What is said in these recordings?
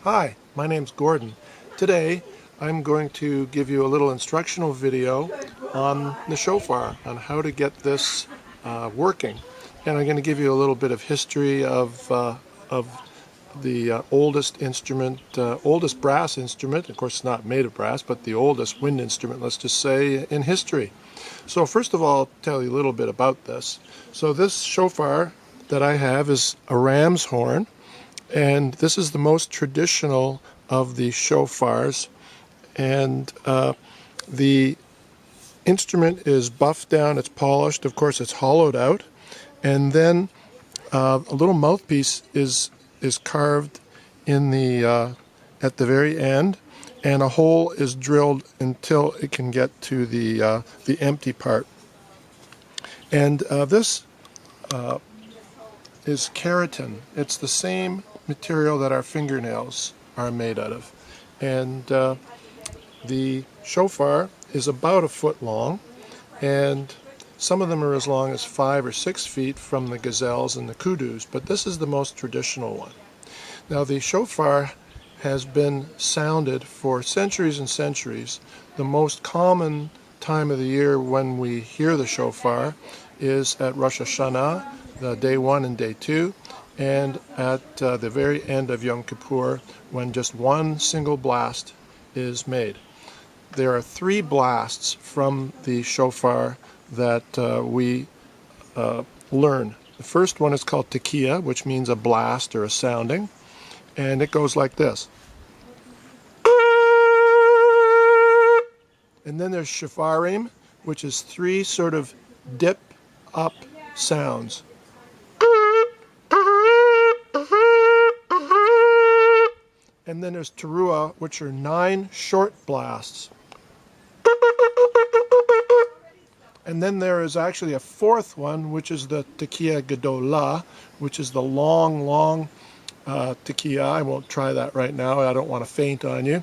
Hi, my name's Gordon. Today I'm going to give you a little instructional video on the shofar, on how to get this working. And I'm going to give you a little bit of history of the oldest instrument, oldest brass instrument. Of course, it's not made of brass, but the oldest wind instrument, let's just say, in history. So first of all, I'll tell you a little bit about this. So this shofar that I have is a ram's horn. And this is the most traditional of the shofars, and the instrument is buffed down, it's polished, of course it's hollowed out, and then a little mouthpiece is carved in the at the very end, and a hole is drilled until it can get to the empty part. And this is keratin. It's the same material that our fingernails are made out of. And the shofar is about 1 foot long, and some of them are as long as 5 or 6 feet from the gazelles and the kudus, but this is the most traditional one. Now the shofar has been sounded for centuries and centuries. The most common time of the year when we hear the shofar is at Rosh Hashanah, the day 1 and day 2, and at the very end of Yom Kippur, when just one single blast is made. There are 3 blasts from the shofar that we learn. The first one is called Tikyah, which means a blast or a sounding, and it goes like this. And then there's Shofarim, which is 3 sort of dip up sounds. And then there's Teruah, which are 9 short blasts. And then there is actually a 4th one, which is the Tikyah Gedolah, which is the long Tikyah. I won't try that right now. I don't want to faint on you.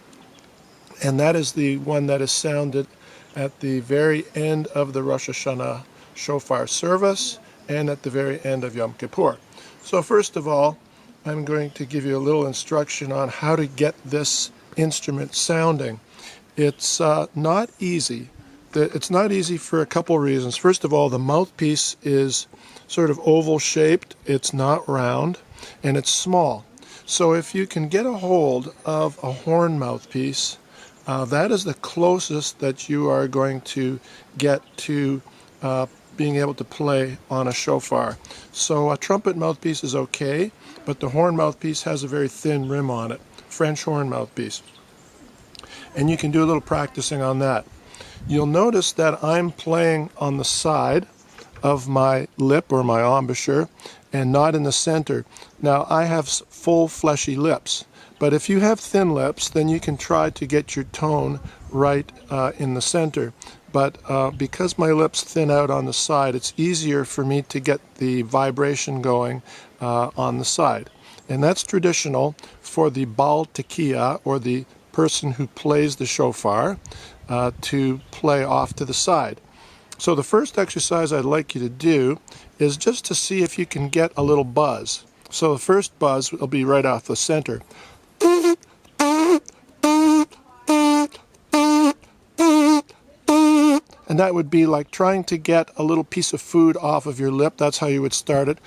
And that is the one that is sounded at the very end of the Rosh Hashanah shofar service and at the very end of Yom Kippur. So first of all, I'm going to give you a little instruction on how to get this instrument sounding. It's not easy. It's not easy for a couple reasons. First of all, the mouthpiece is sort of oval shaped, it's not round, and it's small. So if you can get a hold of a horn mouthpiece, that is the closest that you are going to get to being able to play on a shofar. So a trumpet mouthpiece is okay, but the horn mouthpiece has a very thin rim on it, French horn mouthpiece. And you can do a little practicing on that. You'll notice that I'm playing on the side of my lip or my embouchure and not in the center. Now I have full fleshy lips, but if you have thin lips, then you can try to get your tone right in the center. But because my lips thin out on the side, it's easier for me to get the vibration going on the side. And that's traditional for the Ba'al Tikyah, or the person who plays the shofar, to play off to the side. So the first exercise I'd like you to do is just to see if you can get a little buzz. So the first buzz will be right off the center. And that would be like trying to get a little piece of food off of your lip. That's how you would start it.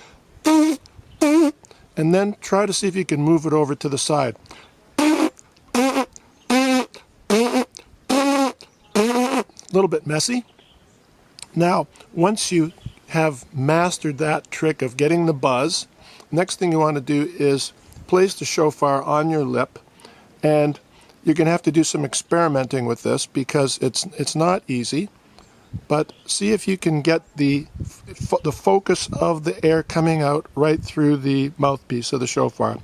And then try to see if you can move it over to the side. A little bit messy. Now, once you have mastered that trick of getting the buzz, next thing you want to do is place the shofar on your lip, and you're going to have to do some experimenting with this because it's not easy. But see if you can get the focus of the air coming out right through the mouthpiece of the shofar.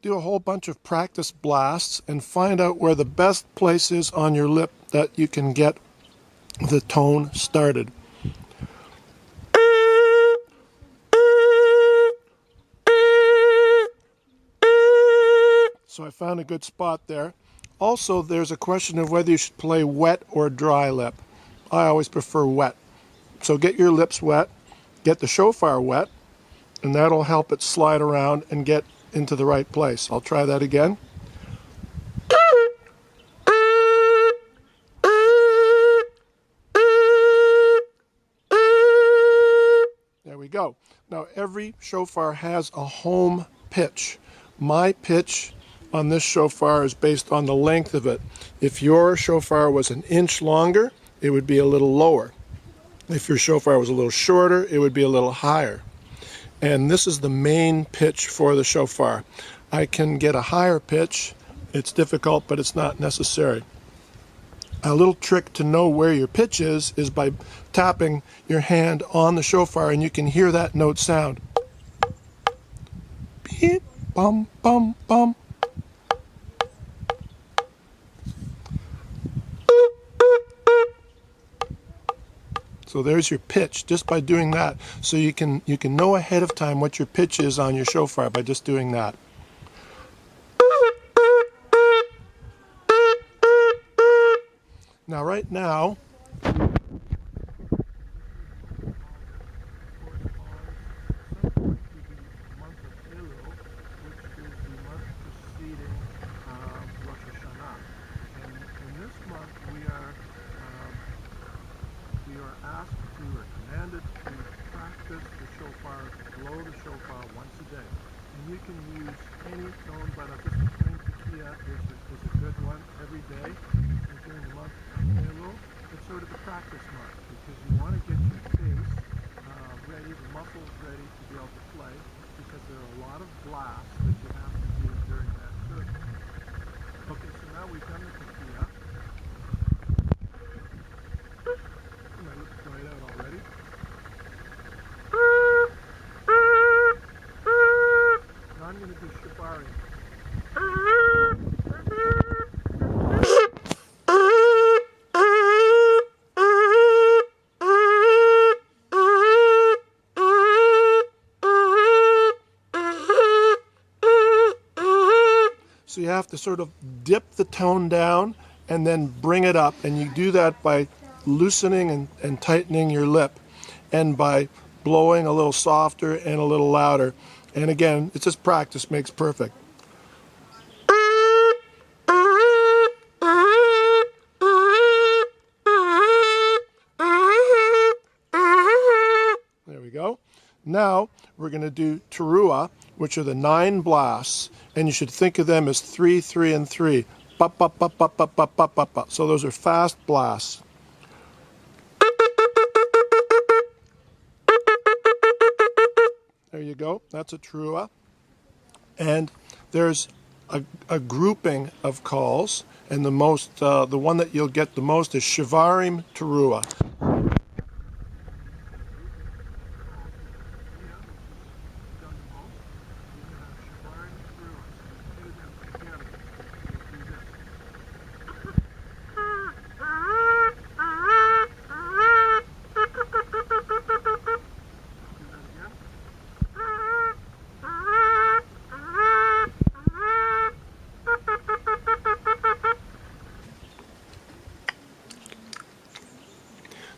Do a whole bunch of practice blasts and find out where the best place is on your lip that you can get the tone started. So I found a good spot there. Also, there's a question of whether you should play wet or dry lip. I always prefer wet. So get your lips wet, get the shofar wet, and that'll help it slide around and get into the right place. I'll try that again. There we go. Now every shofar has a home pitch. My pitch on this shofar is based on the length of it. If your shofar was an inch longer, it would be a little lower. If your shofar was a little shorter, it would be a little higher. And this is the main pitch for the shofar. I can get a higher pitch. It's difficult, but it's not necessary. A little trick to know where your pitch is by tapping your hand on the shofar, and you can hear that note sound. Beep, bum, bum, bum. So there's your pitch just by doing that. So you can know ahead of time what your pitch is on your shofar by just doing that. Now right now, Rosh Hashanah. And in this month we are asked to, or commanded to, practice the shofar, blow the shofar once a day. And you can use any tone, but just a plain Tikyah is a good one every day. And during the month of Elul, it's sort of a practice month because you want to get your face ready, the muscles ready to be able to play, because there are a lot of blasts that you have to do during that service. Okay, so now we've done the Tikyah. Right out already. Now I'm going to do Shofar. So you have to sort of dip the tone down and then bring it up, and you do that by loosening and tightening your lip, and by blowing a little softer and a little louder. And again, it's just practice makes perfect. There we go. Now we're going to do teruah, which are the 9 blasts, and you should think of them as 3, 3, and 3. Bop, bop, bop, bop, bop, bop, bop, bop, bop. So those are fast blasts. There you go. That's a teruah. And there's a grouping of calls, and the one that you'll get the most is Shivarim teruah.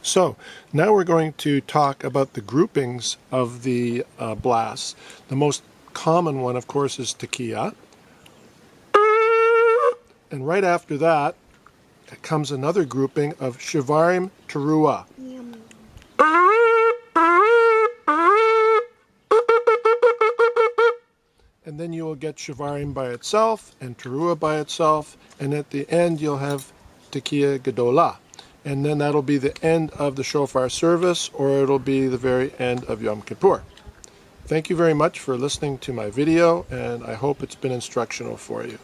So now we're going to talk about the groupings of the blasts. The most common one, of course, is Tikyah. And right after that comes another grouping of Shivarim teruah. And then you will get Shivarim by itself and teruah by itself, and at the end you'll have Tikyah Gedolah. And then that'll be the end of the shofar service, or it'll be the very end of Yom Kippur. Thank you very much for listening to my video, and I hope it's been instructional for you.